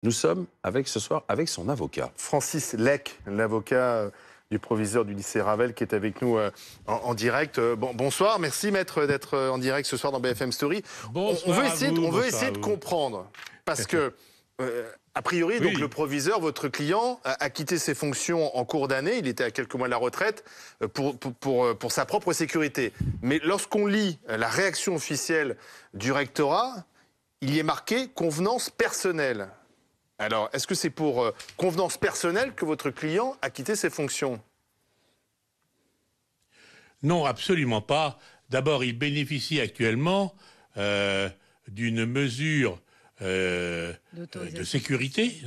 Nous sommes ce soir avec son avocat. Francis Lec, l'avocat du proviseur du lycée Ravel, qui est avec nous en direct. Bonsoir, merci maître d'être en direct ce soir dans BFM Story. Bonsoir On veut essayer de comprendre, parce que, a priori, Oui. donc, le proviseur, votre client, a quitté ses fonctions en cours d'année, il était à quelques mois de la retraite, pour sa propre sécurité. Mais lorsqu'on lit la réaction officielle du rectorat, il y est marqué « convenance personnelle ». Alors, est-ce que c'est pour convenance personnelle que votre client a quitté ses fonctions? Non, absolument pas. D'abord, il bénéficie actuellement d'une mesure de sécurité,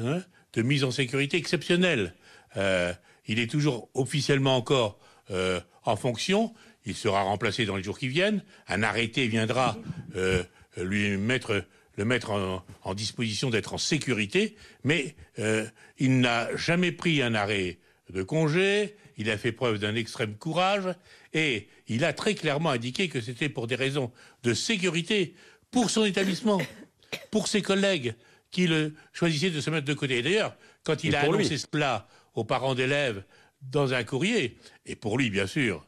de mise en sécurité exceptionnelle. Il est toujours officiellement encore en fonction. Il sera remplacé dans les jours qui viennent. Un arrêté viendra le mettre en disposition d'être en sécurité, mais il n'a jamais pris un arrêt de congé, il a fait preuve d'un extrême courage, et il a très clairement indiqué que c'était pour des raisons de sécurité, pour son établissement, pour ses collègues, qui le choisissaient de se mettre de côté. Et d'ailleurs, quand il a annoncé cela aux parents d'élèves dans un courrier, et pour lui, bien sûr,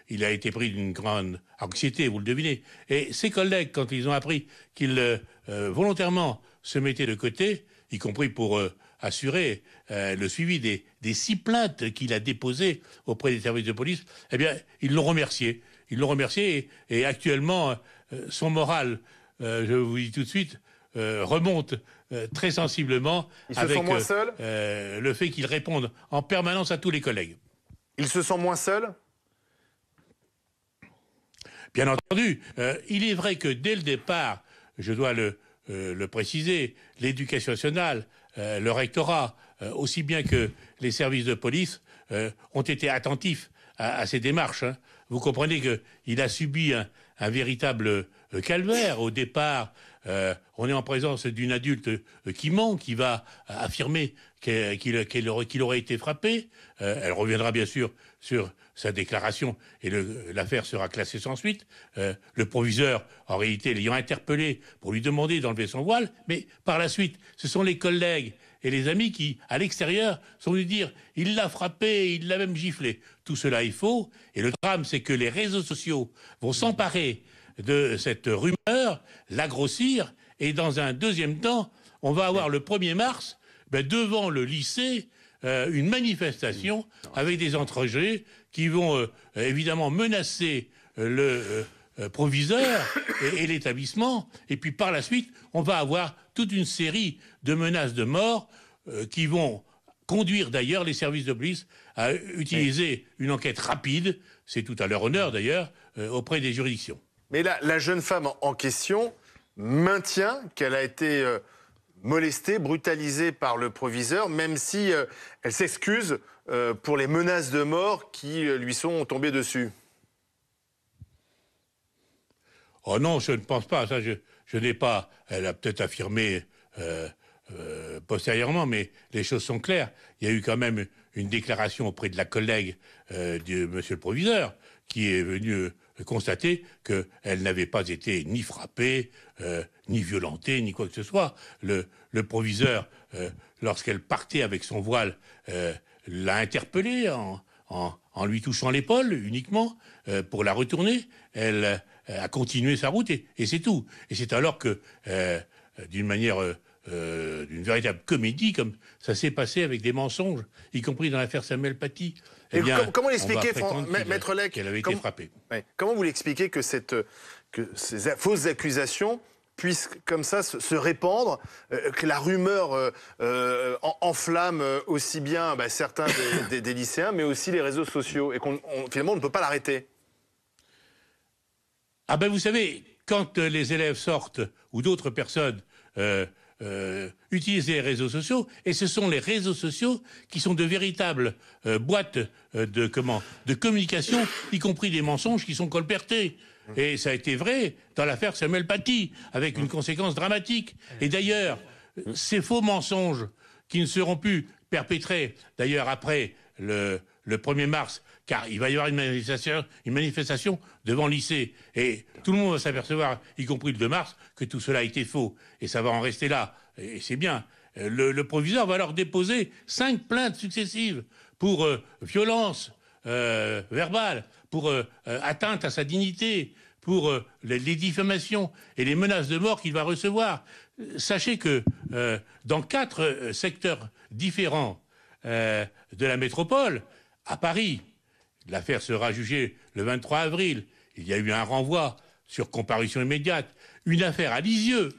il a été pris d'une grande anxiété, vous le devinez. Et ses collègues, quand ils ont appris qu'il volontairement se mettait de côté, y compris pour assurer le suivi des 6 plaintes qu'il a déposées auprès des services de police, eh bien, ils l'ont remercié. Ils l'ont remercié et actuellement, son moral, je vous dis tout de suite, remonte très sensiblement avec le fait qu'il réponde en permanence à tous les collègues. Il se sent moins seul? Bien entendu, il est vrai que dès le départ, je dois le préciser, l'éducation nationale, le rectorat, aussi bien que les services de police, ont été attentifs à ces démarches. Vous comprenez qu'il a subi un véritable calvaire. Au départ, on est en présence d'une adulte qui ment, qui va affirmer qu'il aurait été frappé. Elle reviendra bien sûr sur sa déclaration et l'affaire sera classée sans suite. Le proviseur, en réalité, l'ayant interpellé pour lui demander d'enlever son voile, mais par la suite, ce sont les collègues et les amis qui, à l'extérieur, sont venus dire « il l'a frappé, il l'a même giflé ». Tout cela est faux. Et le drame, c'est que les réseaux sociaux vont s'emparer de cette rumeur, la grossir, et dans un deuxième temps, on va avoir le 1er mars, devant le lycée, une manifestation avec des insurgés qui vont évidemment menacer le proviseur et l'établissement. Et puis par la suite, on va avoir toute une série de menaces de mort qui vont conduire d'ailleurs les services de police à utiliser une enquête rapide, c'est tout à leur honneur d'ailleurs, auprès des juridictions. Mais la jeune femme en question maintient qu'elle a été molestée, brutalisée par le proviseur, même si elle s'excuse pour les menaces de mort qui lui sont tombées dessus. Oh non, je ne pense pas. Ça, je n'ai pas. Elle a peut-être affirmé postérieurement, mais les choses sont claires. Il y a eu quand même une déclaration auprès de la collègue de monsieur le proviseur qui est venue constater qu'elle n'avait pas été ni frappée, ni violentée, ni quoi que ce soit. Le proviseur, lorsqu'elle partait avec son voile, l'a interpellée en lui touchant l'épaule uniquement pour la retourner. Elle a continué sa route et c'est tout. Et c'est alors que, d'une véritable comédie, comme ça s'est passé avec des mensonges, y compris dans l'affaire Samuel Paty. Eh bien, comment l'expliquer, Maître Lec, qu'elle avait été frappée. Comment vous l'expliquez que ces fausses accusations puissent comme ça se répandre, que la rumeur enflamme aussi bien certains des lycéens, mais aussi les réseaux sociaux, et finalement on ne peut pas l'arrêter? Ah ben vous savez, quand les élèves sortent ou d'autres personnes utilisent les réseaux sociaux, et ce sont les réseaux sociaux qui sont de véritables boîtes de communication, y compris des mensonges qui sont colportés. Et ça a été vrai dans l'affaire Samuel Paty, avec une conséquence dramatique. Et d'ailleurs, ces faux mensonges qui ne seront plus perpétrés, d'ailleurs après le 1er mars, car il va y avoir une manifestation devant le lycée. Et tout le monde va s'apercevoir, y compris le 2 mars, que tout cela a été faux. Et ça va en rester là. et c'est bien, le proviseur va leur déposer 5 plaintes successives pour violence verbale, pour atteinte à sa dignité, pour les diffamations et les menaces de mort qu'il va recevoir. Sachez que dans 4 secteurs différents de la métropole, à Paris, l'affaire sera jugée le 23 avril, il y a eu un renvoi sur comparution immédiate, une affaire à Lisieux,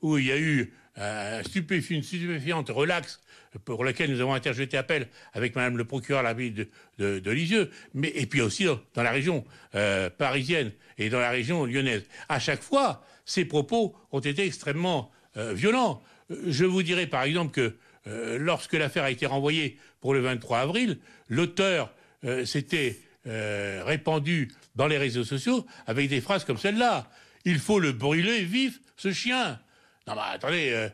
où il y a eu une stupéfiante relaxe pour laquelle nous avons interjeté appel avec Madame le procureur à la ville de Lisieux, et puis aussi dans la région parisienne et dans la région lyonnaise. À chaque fois, ces propos ont été extrêmement violents. Je vous dirais par exemple que lorsque l'affaire a été renvoyée pour le 23 avril, l'auteur s'était répandu dans les réseaux sociaux avec des phrases comme celle-là. « Il faut le brûler vif, ce chien !» Non, mais attendez,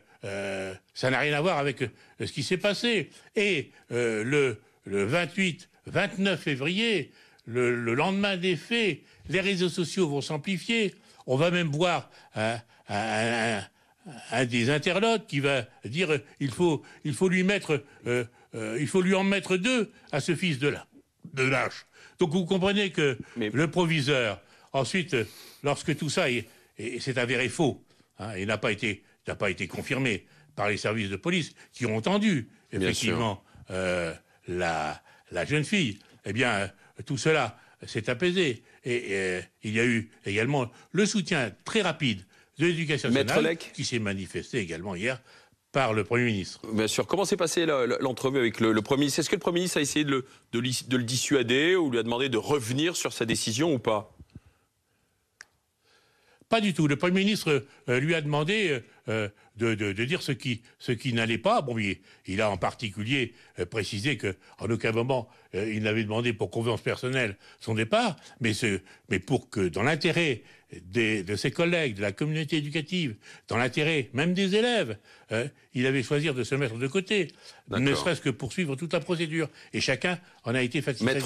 ça n'a rien à voir avec ce qui s'est passé. Et le 28-29 février, le lendemain des faits, les réseaux sociaux vont s'amplifier. On va même voir un des internautes qui va dire il faut lui en mettre 2 à ce fils de lâche. Donc vous comprenez que le proviseur, ensuite, lorsque tout ça s'est avéré faux, il n'a pas été confirmé par les services de police qui ont entendu effectivement la jeune fille. Eh bien, tout cela s'est apaisé. Et il y a eu également le soutien très rapide de l'Éducation nationale qui s'est manifesté également hier par le Premier ministre. Bien sûr. Comment s'est passée l'entrevue avec le Premier ministre? Est-ce que le Premier ministre a essayé de le dissuader ou lui a demandé de revenir sur sa décision ou pas? Pas du tout. Le Premier ministre lui a demandé de dire ce qui n'allait pas. Bon, il a en particulier précisé qu'en aucun moment il n'avait demandé pour convenance personnelle son départ, mais pour que, dans l'intérêt de ses collègues, de la communauté éducative, dans l'intérêt même des élèves, il avait choisi de se mettre de côté, ne serait-ce que pour suivre toute la procédure. Et chacun en a été satisfait.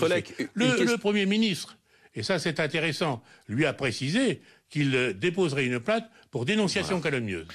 Le Premier ministre, et ça c'est intéressant, lui a précisé qu'il déposerait une plainte pour dénonciation calomnieuse.